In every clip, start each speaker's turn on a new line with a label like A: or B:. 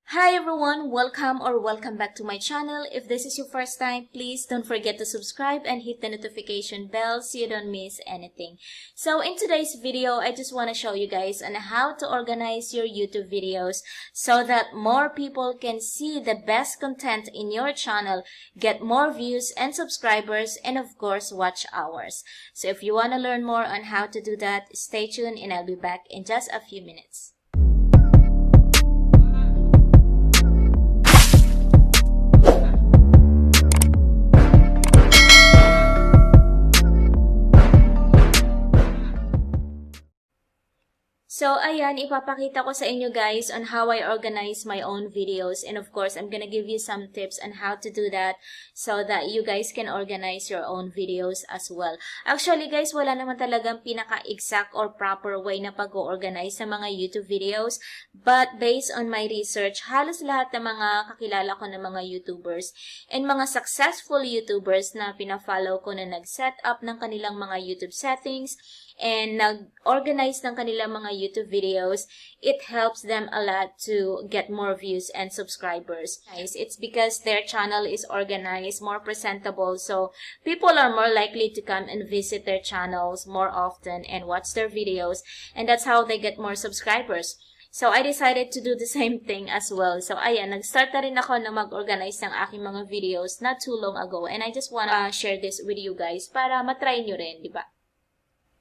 A: Hi everyone, welcome back to my channel. If this is your first time, please don't forget to subscribe and hit the notification bell so you don't miss anything. So in today's video, I just want to show you guys on how to organize your YouTube videos so that more people can see the best content in your channel, get more views and subscribers, and of course watch hours. So if you want to learn more on how to do that, stay tuned and I'll be back in just a few minutes. So, ayan, ipapakita ko sa inyo guys on how I organize my own videos. And of course, I'm gonna give you some tips on how to do that so that you guys can organize your own videos as well. Actually guys, wala naman talagang pinaka-exact or proper way na pag-organize sa mga YouTube videos. But based on my research, halos lahat ng mga kakilala ko ng mga YouTubers and mga successful YouTubers na pina-follow ko na nag-set up ng kanilang mga YouTube settings and nag-organize ng kanilang mga YouTube videos, it helps them a lot to get more views and subscribers. Guys, it's because their channel is organized, more presentable, so people are more likely to come and visit their channels more often and watch their videos, and that's how they get more subscribers. So, I decided to do the same thing as well. So, ayan, nag-start na rin ako na mag-organize ng aking mga videos not too long ago, and I just wanna share this with you guys para matry nyo rin, di ba?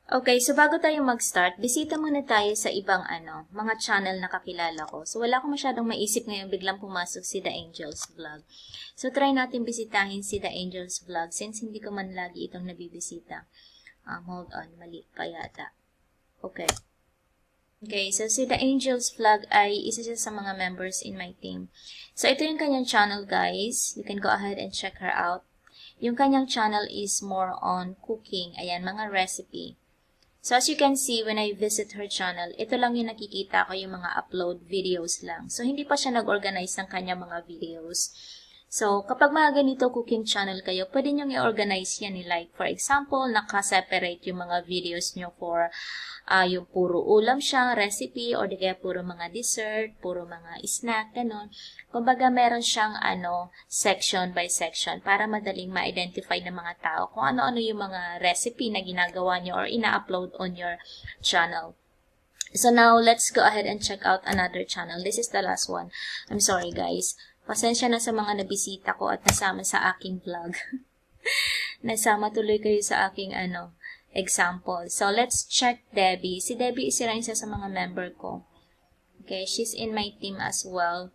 A: Okay, so bago tayo mag-start, bisita muna tayo sa ibang mga channel na kakilala ko. So wala akong masyadong maisip ngayon, biglang pumasok si The Angel's Vlog. So try natin bisitahin si The Angel's Vlog since hindi ko man lagi itong nabibisita. Hold on, mali pa yata. Okay. Okay, so si The Angel's Vlog ay isa siya sa mga members in my team. So ito yung kanyang channel guys. You can go ahead and check her out. Yung kanyang channel is more on cooking. Ayan, mga recipe. So, as you can see, when I visit her channel, ito lang yung nakikita ko, yung mga upload videos lang. So, hindi pa siya nag-organize ng kanya mga videos. So, kapag mga ganito cooking channel kayo, pwede nyo i-organize yan. Like, for example, naka-separate yung mga videos nyo for yung puro ulam siya, recipe, or di kaya puro mga dessert, puro mga snack, ganun. Kumbaga, meron siyang section by section para madaling ma-identify ng mga tao kung ano-ano yung mga recipe na ginagawa nyo or ina-upload on your channel. So now, let's go ahead and check out another channel. This is the last one. I'm sorry guys. Pasensya na sa mga nabisita ko at nasama sa aking vlog. Nasama tuloy kayo sa aking example. So, let's check Debbie. Si Debbie is isa sa mga member ko. Okay, she's in my team as well.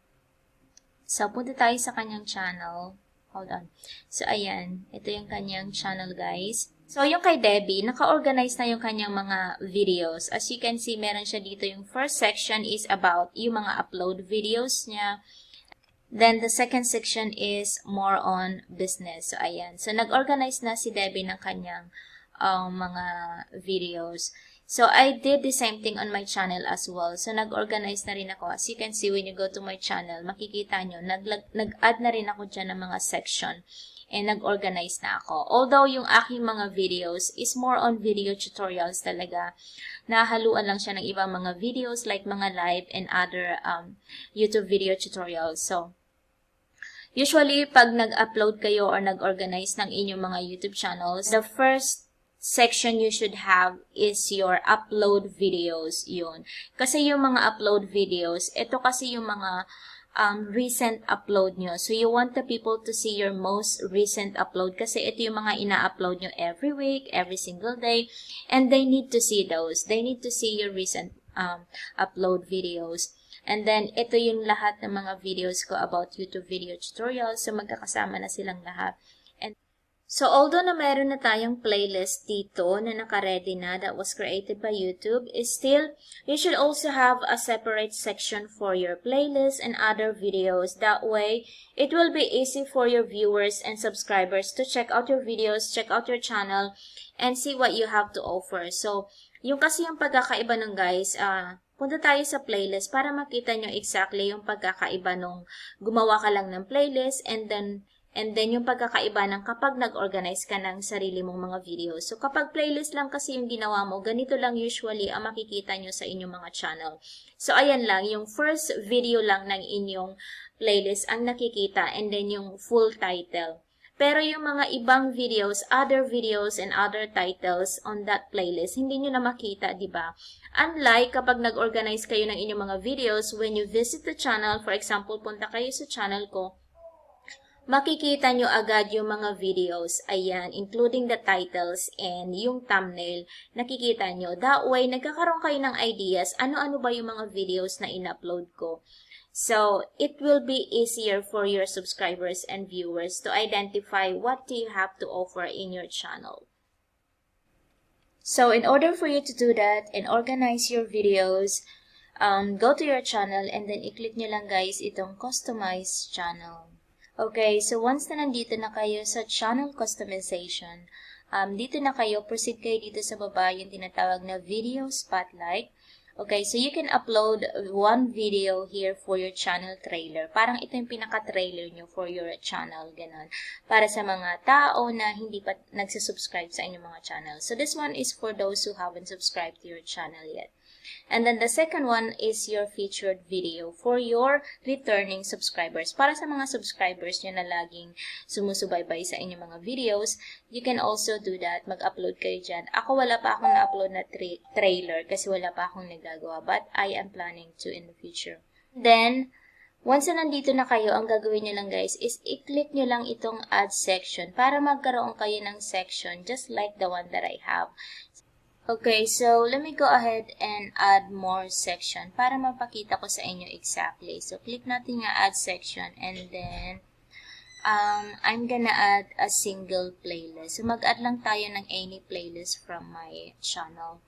A: So, punta tayo sa kanyang channel. Hold on. So, ayan. Ito yung kanyang channel, guys. So, yung kay Debbie, naka-organize na yung kanyang mga videos. As you can see, meron siya dito. Yung first section is about yung mga upload videos niya. Then, the second section is more on business. So, ayan. So, nag-organize na si Debbie ng kanyang mga videos. So, I did the same thing on my channel as well. So, nag-organize na rin ako. As you can see, when you go to my channel, makikita nyo, nag-add na rin ako dyan ng mga section. And nag-organize na ako. Although, yung aking mga videos is more on video tutorials talaga. Nahaluan lang siya ng ibang mga videos like mga live and other YouTube video tutorials. So, usually, pag nag-upload kayo or nag-organize ng inyong mga YouTube channels, the first section you should have is your upload videos, yun. Kasi yung mga upload videos, ito kasi yung mga recent upload nyo. So, you want the people to see your most recent upload kasi ito yung mga ina-upload nyo every week, every single day, and they need to see those. They need to see your recent upload videos. And then, ito yung lahat ng mga videos ko about YouTube video tutorials. So, magkakasama na silang lahat. So, although na meron na tayong playlist dito na naka-ready na that was created by YouTube, is still, you should also have a separate section for your playlist and other videos. That way, it will be easy for your viewers and subscribers to check out your videos, check out your channel, and see what you have to offer. So, yung kasi yung pagkakaiba nun guys, punta tayo sa playlist para makita nyo exactly yung pagkakaiba nung gumawa ka lang ng playlist and then And then, yung pagkakaiba ng kapag nag-organize ka ng sarili mong mga videos. So, kapag playlist lang kasi yung ginawa mo, ganito lang usually ang makikita nyo sa inyong mga channel. So, ayan lang, yung first video lang ng inyong playlist ang nakikita and then yung full title. Pero yung mga ibang videos, other videos and other titles on that playlist, hindi nyo na makita, di ba? Unlike kapag nag-organize kayo ng inyong mga videos, when you visit the channel, for example, punta kayo sa channel ko, makikita nyo agad yung mga videos. Ayan, including the titles and yung thumbnail, nakikita nyo. That way, nagkakaroon kayo ng ideas, ano-ano ba yung mga videos na in-upload ko. So, it will be easier for your subscribers and viewers to identify what do you have to offer in your channel. So, in order for you to do that and organize your videos, go to your channel and then i-click nyo lang guys itong Customize Channel. Okay, so once na nandito na kayo sa channel customization, dito na kayo, proceed kayo dito sa baba yung tinatawag na Video Spotlight. Okay, so you can upload one video here for your channel trailer. Parang ito yung pinaka-trailer nyo for your channel, ganun. Para sa mga tao na hindi pa nagsasubscribe sa inyong mga channel. So this one is for those who haven't subscribed to your channel yet. And then the second one is your featured video for your returning subscribers. Para sa mga subscribers nyo na laging sumusubaybay sa inyong mga videos, you can also do that. Mag-upload kayo dyan. Ako wala pa akong na-upload na trailer kasi wala pa akong nagagawa. But I am planning to in the future. Then, once na nandito na kayo, ang gagawin nyo lang guys is i-click nyo lang itong add section para magkaroon kayo ng section just like the one that I have. Okay, so let me go ahead and add more section para mapakita ko sa inyo exactly. So, click natin nga add section and then I'm gonna add a single playlist. So, mag-add lang tayo ng any playlist from my channel.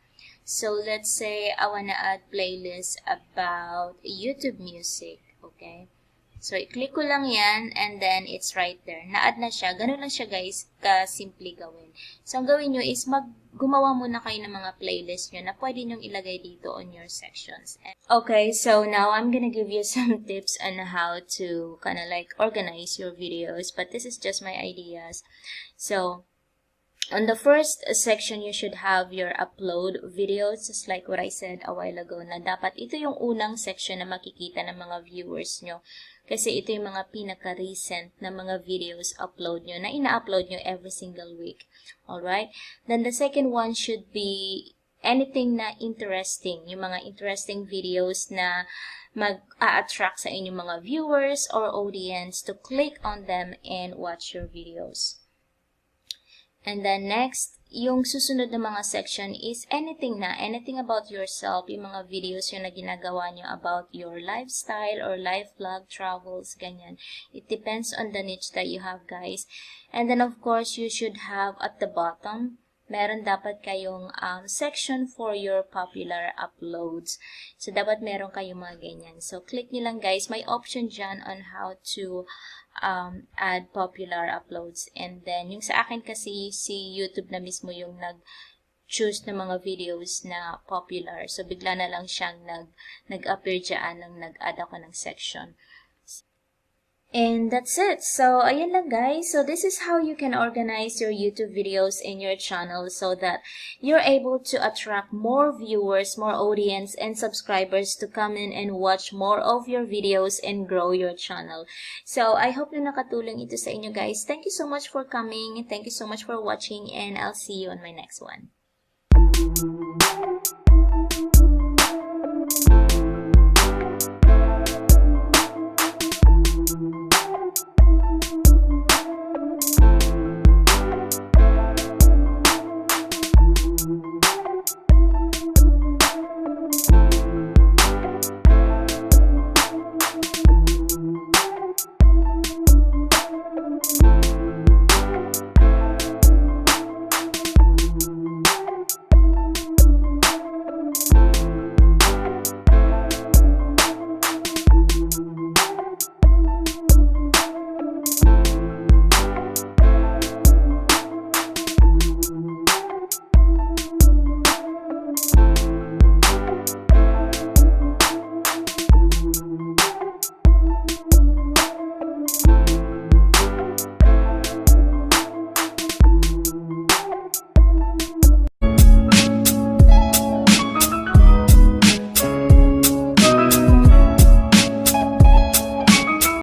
A: So, let's say I wanna add playlist about YouTube music. Okay? So, i-click ko lang yan and then it's right there. Na-add na siya. Ganun lang siya guys, ka-simple gawin. So, ang gawin nyo is gumawa muna kayo ng mga playlist nyo na pwede nyong ilagay dito on your sections. Okay, so now I'm gonna give you some tips on how to kind of like organize your videos. But this is just my ideas. So, on the first section, you should have your upload videos, just like what I said a while ago, na dapat ito yung unang section na makikita ng mga viewers nyo. Kasi ito yung mga pinaka-recent na mga videos upload nyo, na ina-upload nyo every single week. Alright? Then the second one should be anything na interesting. Yung mga interesting videos na mag-a-attract sa inyong mga viewers or audience to click on them and watch your videos. And then next, yung susunod na mga section is anything about yourself, yung mga videos yung na ginagawa nyo about your lifestyle or life vlog, travels, ganyan. It depends on the niche that you have, guys. And then of course, you should have at the bottom, meron dapat kayong section for your popular uploads. So, dapat meron kayong mga ganyan. So, click nyo lang guys. May option dyan on how to add popular uploads. And then, yung sa akin kasi, si YouTube na mismo yung nag-choose ng mga videos na popular. So, bigla na lang siyang nag-appear dyan nang nag-add ako ng section. And that's it. So, ayan lang guys. So, this is how you can organize your YouTube videos in your channel so that you're able to attract more viewers, more audience, and subscribers to come in and watch more of your videos and grow your channel. So, I hope na nakatulong ito sa inyo guys. Thank you so much for coming. Thank you so much for watching and I'll see you on my next one.